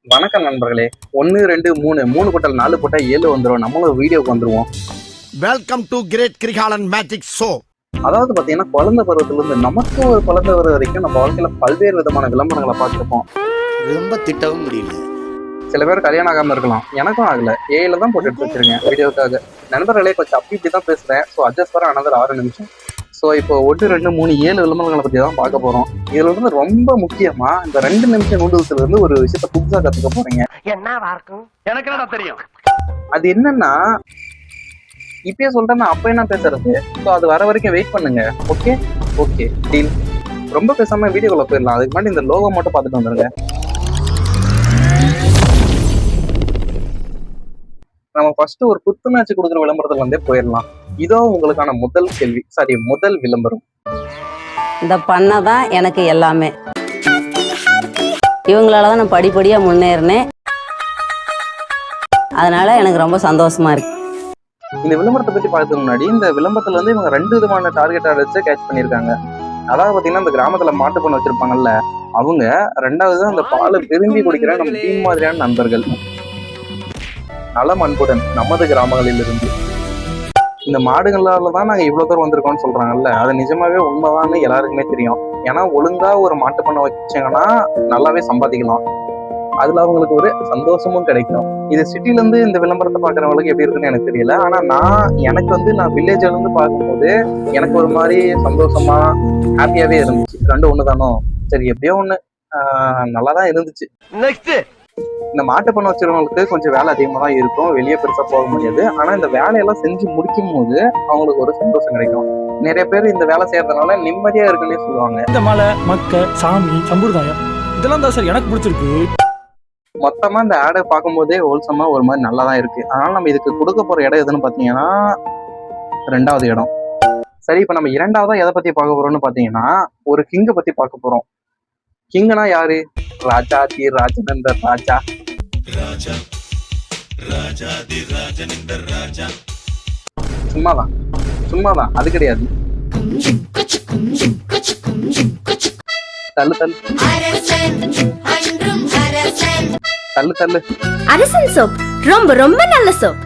வணக்கம் நண்பர்களே. 1 2 3 கூட்டல் 4 போட்டா 7 வந்துடும். நம்மளும் வீடியோக்கு வந்துருவோம். Welcome to great Kirikalan magic show. அதாவது பாத்தீங்கன்னா குழந்தை பருவத்திலிருந்து நமக்கு ஒரு குழந்தை பருவம் வரைக்கும் நம்ம வாழ்க்கையில பல்வேறு விதமான விளம்பரங்களை பார்த்துருப்போம். ரொம்ப திட்டவும் முடியல. சில பேர் கல்யாணம் ஆகாம இருக்கலாம், எனக்கும் ஆகல. ஏல தான் போட்டு எடுத்து வச்சிருக்கேன் வீடியோக்காக. நண்பர்களே கொஞ்சம் அப்படி தான் பேசுறேன். ஸோ அட்ஜஸ்ட் வர அனதர் 6 நிமிஷம். ஸோ இப்போ 1 2 3 7 விளம்பரங்களை பத்தி தான் பார்க்க போறோம். இதுல இருந்து ரொம்ப முக்கியமா இந்த 2 நிமிஷம் நூடுல்ஸ்ல இருந்து ஒரு விஷயத்த புதுசா கத்துக்க போறீங்க. எனக்கு என்ன தெரியும்? அது என்னன்னா, இப்பயே சொல்றேன், அப்ப என்ன பேசுறது. ஸோ அது வர வரைக்கும் வெயிட் பண்ணுங்க. Okay okay deal. ரொம்ப பேசாம வீடியோக்குள்ள போயிடலாம். அதுக்கு முன்னாடி இந்த லோகோ மட்டும் பார்த்துட்டு வந்துருங்க. நம்ம ஃபர்ஸ்ட் ஒரு புத்துணர்ச்சி கொடுக்குற விளம்பரத்துல இருந்தே போயிடலாம். இதோ உங்களுக்கான முதல் கேள்வி, முதல் விளம்பரம். இந்த பண்ணை தான் எனக்கு எல்லாமே. இவங்களால தான் நான் படிப்படியா முன்னேறினேன். அதனால எனக்கு ரொம்ப சந்தோஷமா இருக்கு. இந்த விளம்பரத்தை பத்தி பார்க்கறதுக்கு முன்னாடி, இந்த விளம்பரத்துல வந்து இவங்க 2 விதமான டார்கெட் ஆடியன்ஸை கேட்ச் பண்ணியிருக்காங்க. அதாவது பாத்தீங்கன்னா, இந்த கிராமத்துல மாட்டு பண்ண வச்சிருப்பாங்கல்ல அவங்க, 2வது அந்த பாலை விரும்பி குடிக்கிற நம்ம டீம் மாதிரியான நண்பர்கள். நலம் அன்புடன் நமது கிராமங்களில் இருந்து. இந்த மாடுகளால தான் நாங்க இவ்வளவு தூரம் வந்திருக்கோம்னு சொல்றாங்கல்ல, அது நிஜமாவே உண்மைதான்னு எல்லாருக்குமே தெரியும். ஏன்னா ஒழுங்கா ஒரு மாட்டு பண்ண வச்சாங்கன்னா நல்லாவே சம்பாதிக்கலாம். அதுல அவங்களுக்கு ஒரு சந்தோஷமும் கிடைக்கும். இது சிட்டில இருந்து இந்த விளம்பரத்தை பாக்குறவங்களுக்கு எப்படி இருக்குன்னு எனக்கு தெரியல. ஆனா நான் வில்லேஜ்ல இருந்து பார்க்கும்போது எனக்கு ஒரு மாதிரி சந்தோஷமா ஹாப்பியாவே இருந்துச்சு. 2 ஒண்ணுதானோ, சரி எப்படியோ ஒண்ணு நல்லாதான் இருந்துச்சு. நெக்ஸ்ட், இந்த மாட்டு பண்ண வச்சிருக்கவங்களுக்கு கொஞ்சம் வேலை அதிகமா தான் இருக்கும், வெளியே பெருசா போக முடியாது. ஆனா இந்த வேலையெல்லாம் செஞ்சு முடிக்கும் போது அவங்களுக்கு ஒரு சந்தோஷம் கிடைக்கும். நிறைய பேர் இந்த வேலை செய்யறதுனால நிம்மதியா இருக்குன்னே சொல்லுவாங்க. இந்த மலை, மக்க, சாமி, சம்பிரதாயம் இதெல்லாம் தான் சார் எனக்கு பிடிச்சிருக்கு. மொத்தமா இந்த ஆடை பார்க்கும்போதே ஹோல்சமா ஒரு மாதிரி நல்லா தான் இருக்கு. அதனால நம்ம இதுக்கு கொடுக்க போற இடம் எதுன்னு பாத்தீங்கன்னா 2வது இடம். சரி, இப்ப நம்ம 2வதா எதை பத்தி பார்க்க போறோம்னு பாத்தீங்கன்னா, ஒரு கிங்கை பத்தி பார்க்க போறோம். கிங்னா யாரு? ராஜாதி ராஜனந்தர் ராஜா. சும்மாதான் அது கிடையாது. தள்ளு தள்ளு தள்ளு தள்ளு. அரசன் சோப் ரொம்ப ரொம்ப நல்ல சோப்.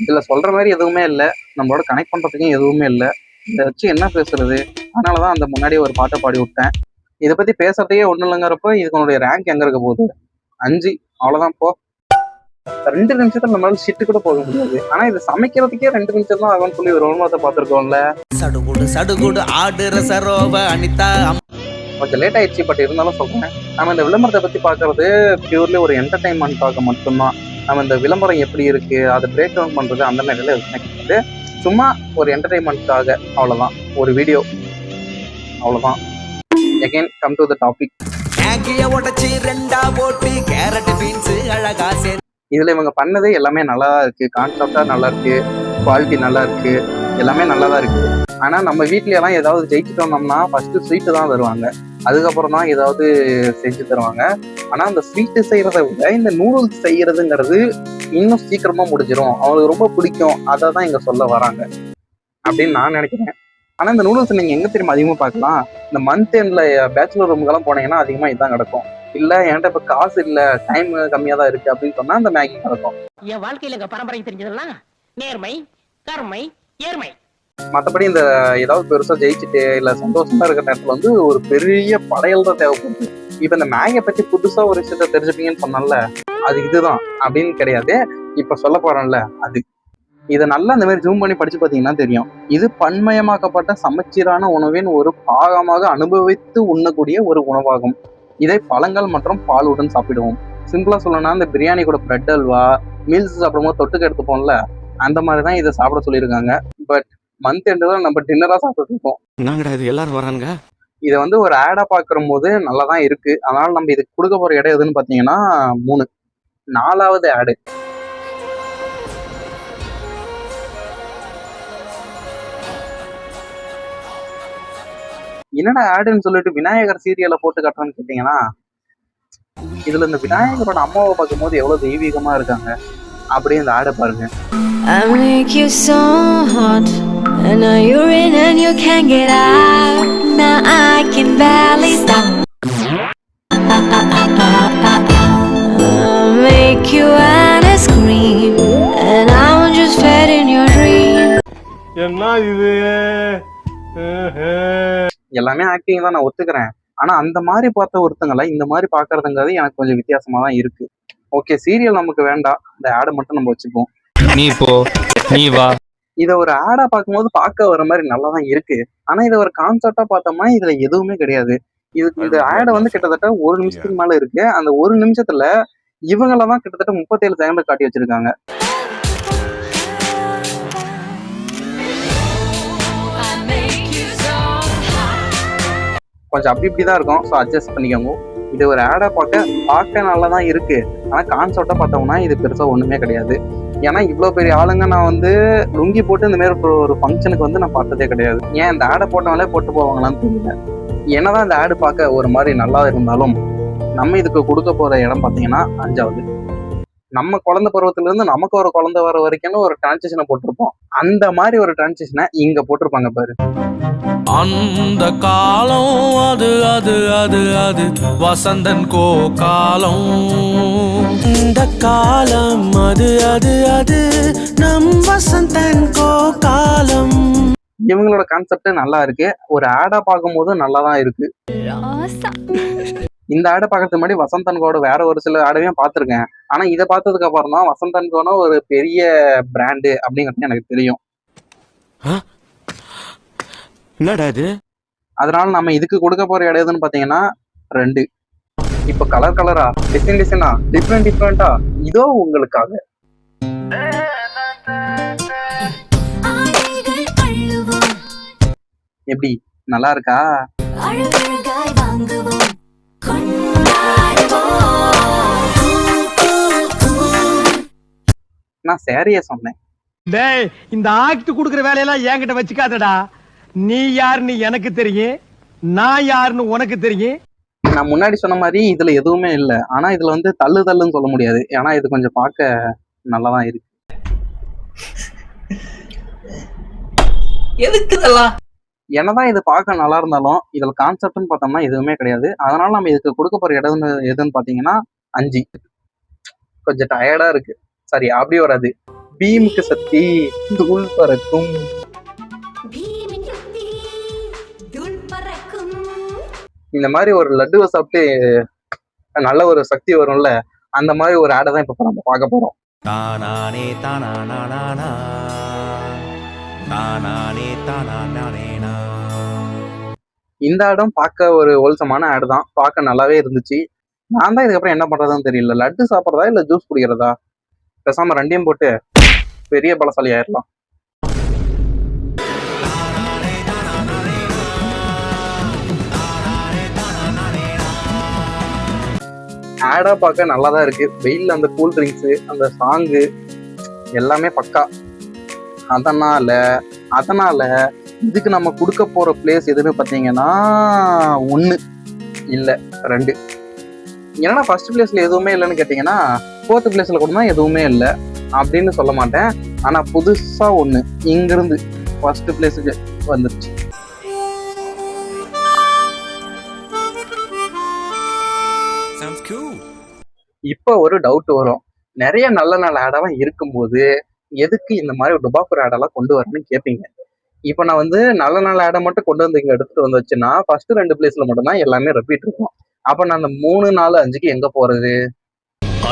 இதுல சொல்ற மாதிரி எதுவுமே இல்ல, நம்மளோட கனெக்ட் பண்றதுக்கும் எதுவுமே இல்ல. இதை வச்சு என்ன பேசுறது? அதனாலதான் அந்த முன்னாடியே ஒரு பாட்டை பாடி விட்டேன். இதை பத்தி பேசுறதுக்கே ஒண்ணு இல்லைங்கிறப்ப இதுக்கு ரேங்க் எங்க இருக்க போகுது? 5. அவ்வளவுதான். போ 2 நிமிஷத்துல நம்மளால ஷிட்டு கூட போக முடியாது. ஆனா இது சமைக்கிறதுக்கே 2 நிமிஷம் தான் ஆகும்னு சொல்லி ஒரு விளம்பரத்தை பார்த்திருக்கோம்ல. சடுகுடு ஆடுற சரோவ அனிதா. கொஞ்சம் லேட் ஆயிடுச்சு, பட் இருந்தாலும் சொல்றேன். நம்ம இந்த விளம்பரத்தை பத்தி பாக்குறது பியூர்லி ஒரு என்டர்டைன்மெண்ட்காக மட்டும்தான். நம்ம இந்த விளம்பரம் எப்படி இருக்கு, அதை பிரேக் டவுன் பண்றது அந்த மாதிரில கிடைக்கிறது. சும்மா ஒரு என்டர்டைன்மெண்ட்காக, அவ்வளவுதான். ஒரு வீடியோ, அவ்வளவுதான். Again, come to the topic. இதுல இவங்க பண்ணது எல்லாமே நல்லா இருக்கு, கான்செப்டா நல்லா இருக்கு, குவாலிட்டி நல்லா இருக்கு, எல்லாமே நல்லா தான் இருக்கு. ஆனா நம்ம வீட்ல எல்லாம் ஏதாவது ஜெயிச்சுட்டோம்னா ஃபர்ஸ்ட் ஸ்வீட்டு தான் தருவாங்க, அதுக்கப்புறம் தான் ஏதாவது செஞ்சு தருவாங்க. ஆனா அந்த ஸ்வீட்டு செய்யறதை விட இந்த நூடுல்ஸ் செய்யறதுங்கிறது இன்னும் சீக்கிரமா முடிஞ்சிடும், அவங்களுக்கு ரொம்ப பிடிக்கும், அதை தான் இங்க சொல்ல வராங்க அப்படின்னு நான் நினைக்கிறேன். ஆனா இந்த நூடுல்ஸ் நீங்க எங்க தெரியுமா அதிகமா பார்க்கலாம்? இந்த மந்த் எண்ட்ல பேச்சுலர் ரூமுக்கெல்லாம் போனீங்கன்னா அதிகமா இதுதான் கிடக்கும். இல்ல என்கிட்ட இப்ப காசு இல்ல, டைம் கம்மியா தான் இருக்கு அப்படின்னு சொன்னா இந்த மேகி கிடக்கும். என் வாழ்க்கையில எங்க பரம்பரை தெரிஞ்சதெல்லாம் நேர்மை, கருமை, ஏர்மை. மற்றபடி இந்த ஏதாவது பெருசா ஜெயிச்சுட்டு இல்ல சந்தோஷமா இருக்கிற நேரத்துல வந்து ஒரு பெரிய படையல் தான் தேவைப்படுது. இப்ப இந்த மேகியை பத்தி புதுசா ஒரு விஷயத்த தெரிஞ்சுப்பீங்கன்னு சொன்னால, அது இதுதான் அப்படின்னு கிடையாது. இப்ப சொல்ல போறேன்ல அது. இதை நல்லா இந்த மாதிரி ஜூம் பண்ணி படிச்சு பார்த்தீங்கன்னா தெரியும். இது பன்மயமாக்கப்பட்ட சமச்சீரான உணவின் ஒரு பாகமாக அனுபவித்து உண்ணக்கூடிய ஒரு உணவாகும். இதை பழங்கள் மற்றும் பாலுடன் சாப்பிடுவோம். சிம்பிளா சொல்லணும்னா, இந்த பிரியாணி கூட பிரெட் அல்வா, மீல்ஸ் சாப்பிடும்போது தொட்டுக்க எடுத்துப்போம்ல, அந்த மாதிரிதான் இதை சாப்பிட சொல்லியிருக்காங்க. பட் மந்த் எண்ட்ல நம்ம டின்னரா சாப்பிட்டு இருக்கோம். இது எல்லாரும் வராங்க. இதை வந்து ஒரு ஆடா பாக்குற போது நல்லாதான் இருக்கு. அதனால நம்ம இதுக்கு கொடுக்க போற இடம் எதுன்னு பாத்தீங்கன்னா 3. 4வது ஆடு. என்னடா ஆடுன்னு சொல்லிட்டு விநாயகர் சீரியலை போட்டு காட்டுறேன்னு கேட்டீங்கன்னா, இதுல இந்த விநாயகரோட அம்மாவை பார்க்கும்போது எவ்வளவு தெய்வீகமா இருக்காங்க. அப்படியே இந்த ஆடை பாருங்க. I make you so hot and now you're in and you can't get out. Now I can barely stop. make you wanna scream, and I'm just fed in your dream. என்ன இது எல்லாமே ஆக்டிங் தான், நான் ஒத்துக்கிறேன். ஆனா அந்த மாதிரி பார்த்த ஒருத்தங்களை இந்த மாதிரி பாக்குறதுங்கிறது எனக்கு கொஞ்சம் வித்தியாசமா தான் இருக்கு. ஓகே, சீரியல் நமக்கு வேண்டாம், இந்த ஆடை மட்டும் நம்ம வச்சுப்போம். நீ போ, நீ வா. இதை ஒரு ஆடா பார்க்கும்போது பார்க்க வர மாதிரி நல்லா தான் இருக்கு. ஆனா இதை ஒரு கான்செப்டா பார்த்தோம்னா இதுல எதுவுமே கிடையாது. இந்த ஆடை வந்து கிட்டத்தட்ட 1 நிமிஷத்துக்கு மேல இருக்கு. அந்த 1 நிமிஷத்துல இவங்களதான் கிட்டத்தட்ட 37 செகண்ட் காட்டி வச்சிருக்காங்க. கொஞ்சம் அப்படி இப்படிதான் இருக்கும். ஸோ அட்ஜஸ்ட் பண்ணிக்கோங்க. இது ஒரு ஆடை பார்க்க நல்லா தான் இருக்கு. ஆனா கான்செப்டா பார்த்தோம்னா இது பெருசா ஒண்ணுமே கிடையாது. ஏன்னா இவ்வளவு பெரிய ஆளுங்க நான் வந்து லுங்கி போட்டு இந்த மாதிரி ஒரு ஃபங்க்ஷனுக்கு வந்து நான் பார்த்ததே கிடையாது. ஏன் இந்த ஆடை போட்டவங்களே போட்டு போவாங்களான்னு தெரியல. என்னதான் இந்த ஆடு பார்க்க ஒரு மாதிரி நல்லா இருந்தாலும் நம்ம இதுக்கு கொடுக்க போற இடம் பார்த்தீங்கன்னா 5வது. நம்ம குழந்தை பருவத்துல இருந்து நமக்கு ஒரு குழந்தை வர வரைக்கும் ஒரு டிரான்சிஷனை போட்டிருப்போம். அந்த மாதிரி ஒரு டிரான்சிஷனை இங்க போட்டிருப்பாங்க பாரு. அந்த காலம் அது அது அது அது வசந்தன் கோ காலம். இந்த காலம் அது அது அது நம் வசந்தன் கோ காலம். இவங்களோட கான்செப்ட் நல்லா இருக்கு. ஒரு ஆடா பார்க்கும்போது நல்லா தான் இருக்கு. இந்த ஆடை பார்க்கறதுக்கு முன்னாடி வசந்தன்கோட வேற ஒரு சில ஆடையும் பார்த்துருக்கேன். ஆனா இதை பார்த்ததுக்கு அப்புறம் தான் வசந்தன்கோன ஒரு பெரிய பிராண்டு அப்படிங்கிறது எனக்கு தெரியும். என்னடா இது? அதனால நம்ம இதுக்கு கொடுக்க போற இடம் எதுன்னு பாத்தீங்கன்னா 2. இப்போ கலர் கலரா, டிசைனா, டிஃப்ரெண்டா இதோ உங்களுக்காக. எப்படி, நல்லா இருக்கா? நான் சேரிய சொன்னேன். டேய், இந்த ஆக்ட் குடுக்குற வேலையெல்லாம் என்கிட்ட வச்சுக்காதடா. நீ யாருன்னு எனக்கு தெரியும், நான் யாருன்னு உனக்கு தெரியும். நான் முன்னாடி சொன்ன மாதிரி இதுல எதுவுமே இல்ல. ஆனா இதுல வந்து தள்ளுன்னு சொல்ல முடியாது. ஏன்னா இது கொஞ்சம் பார்க்க நல்லாதான் இருக்கு. என்னதான் இது பார்க்க நல்லா இருந்தாலும் இதுல கான்செப்ட்னு பார்த்தோம்னா எதுவுமே கிடையாது. அதனால நம்ம இதுக்கு கொடுக்க போற இடம் எதுன்னு பாத்தீங்கன்னா 5. கொஞ்சம் டயர்டா இருக்கு. சரி, அப்படி வராது. பீமுக்கு சக்தி தூள் பறக்கும். இந்த மாதிரி ஒரு லட்டுவை சாப்பிட்டு நல்ல ஒரு சக்தி வரும்ல, அந்த மாதிரி ஒரு ஆடை தான் இப்ப நம்ம பார்க்க போறோம். தானானே தானானா தானானே தானானேனா. இந்த ஆடும் பார்க்க ஒரு ஹோல்சமான ஆடு தான். பார்க்க நல்லாவே இருந்துச்சு. நான் தான் இதுக்கப்புறம் என்ன பண்றதுன்னு தெரியல. லட்டு சாப்பிட்றதா இல்ல ஜூஸ் குடிக்கிறதா? பேசாம 2யும் போட்டு பெரிய பலசாலி ஆயிடலாம். ஆடா பார்க்க நல்லா தான் இருக்கு. வெயில்ல அந்த கூல் ட்ரிங்க்ஸ், அந்த சாங்கு எல்லாமே பக்கா. அதனால இதுக்கு நம்ம கொடுக்க போற பிளேஸ் எதுன்னு பாத்தீங்கன்னா 1 இல்ல 2. ஏன்னா ஃபர்ஸ்ட் பிளேஸ்ல எதுவுமே இல்லைன்னு கேட்டீங்கன்னா 4th பிளேஸ்ல கூட தான் எதுவுமே இல்லை அப்படின்னு சொல்ல மாட்டேன். ஆனா புதுசா 1 இங்கிருந்து ஃபர்ஸ்ட் பிளேஸுக்கு வந்துருச்சு. இப்ப ஒரு டவுட் வரும். நிறைய நல்ல நல்ல ஆடெல்லாம் இருக்கும்போது எதுக்கு இந்த மாதிரி டுபாக்கூர் ஆடெல்லாம் கொண்டு வரணும்னு கேட்பீங்க. இப்ப நான் வந்து நல்ல நல்ல ஆடை மட்டும் கொண்டு வந்து இங்க எடுத்துட்டு வந்துச்சுன்னா ஃபர்ஸ்ட் 2 பிளேஸ்ல மட்டும்தான் எல்லாமே ரெப்பீட் இருக்கும். அப்ப நான் அந்த 3, 4, 5க்கு எங்க போறது?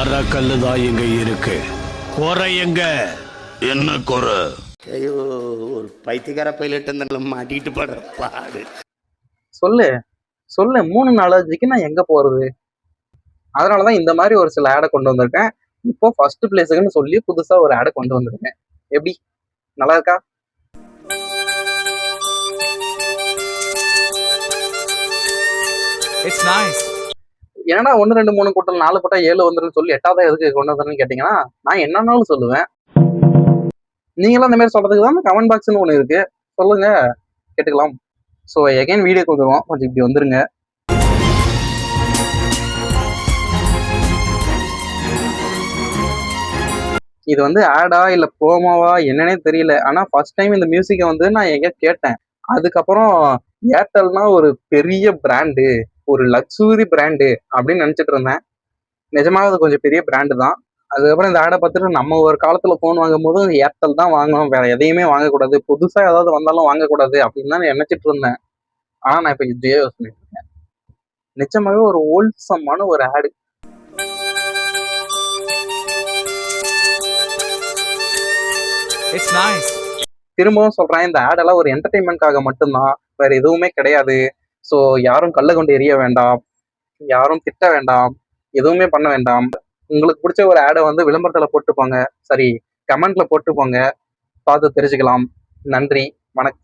அறக்கல்லுதான் எங்க இருக்கு, குறை எங்க? என்ன குறை? ஐயோ, ஒரு பைத்தியக்கார பைலட் அந்த மாட்டிட்டு படுற பாடு. சொல்லு 3, 4, 5க்கு நான் எங்க போறது? அதனாலதான் இந்த மாதிரி ஒரு சில ஆடை கொண்டு வந்திருக்கேன். இப்போ ஃபர்ஸ்ட் பிளேஸுக்குன்னு சொல்லி புதுசா ஒரு ஆடை கொண்டு வந்திருக்கேன். எப்படி, நல்லா இருக்கா? ஏன்னா 1, 2, 3 கூட்டல் 4 போட்டா 7 வந்துருன்னு சொல்லி 8வது எதுக்கு கொண்டு வந்தேன்னு கேட்டீங்கன்னா நான் என்னன்னாலும் சொல்லுவேன். நீங்களும் அந்த மாதிரி சொல்றதுக்கு தான் கமெண்ட் பாக்ஸ்னு ஒண்ணு இருக்கு. சொல்லுங்க, கேட்டுக்கலாம். ஸோ எகைன் வீடியோக்கு வந்துருவோம். கொஞ்சம் இப்படி வந்துருங்க. இது வந்து ஆடா இல்ல ப்ரோமோவா என்னன்னே தெரியல. ஆனா ஃபர்ஸ்ட் டைம் இந்த மியூசிக்கை வந்து நான் எங்க கேட்டேன். அதுக்கப்புறம் ஏர்டெல்னா ஒரு பெரிய பிராண்டு, ஒரு லக்ஸுரி பிராண்டு அப்படின்னு நினைச்சிட்டு இருந்தேன். நிஜமாக அது கொஞ்சம் பெரிய பிராண்டு தான். அதுக்கப்புறம் இந்த ஆடை பார்த்துட்டு நம்ம ஒரு காலத்துல போன் வாங்கும் போது ஏர்டெல் தான் வாங்கணும், வேற எதையுமே வாங்கக்கூடாது, புதுசா ஏதாவது வந்தாலும் வாங்கக்கூடாது அப்படின்னு தான் நினைச்சிட்டு இருந்தேன். ஆனா நான் இப்ப இதையே யோசனை நிச்சயமாவே ஒரு ஹோல்சமான ஒரு ஆடு. It's nice. திரும்பவும் சொல்றேன், இந்த ஆடெல்லாம் ஒரு என்டர்டைன்மெண்ட்காக மட்டும்தான், வேற எதுவுமே கிடையாது. ஸோ யாரும் கல்ல கொண்டு எரிய வேண்டாம், யாரும் திட்ட வேண்டாம், எதுவுமே பண்ண வேண்டாம். உங்களுக்கு பிடிச்ச ஒரு ஆடை வந்து விளம்பரத்துல போட்டு போங்க, சரி கமெண்ட்ல போட்டு போங்க, பார்த்து தெரிஞ்சுக்கலாம். நன்றி, வணக்கம்.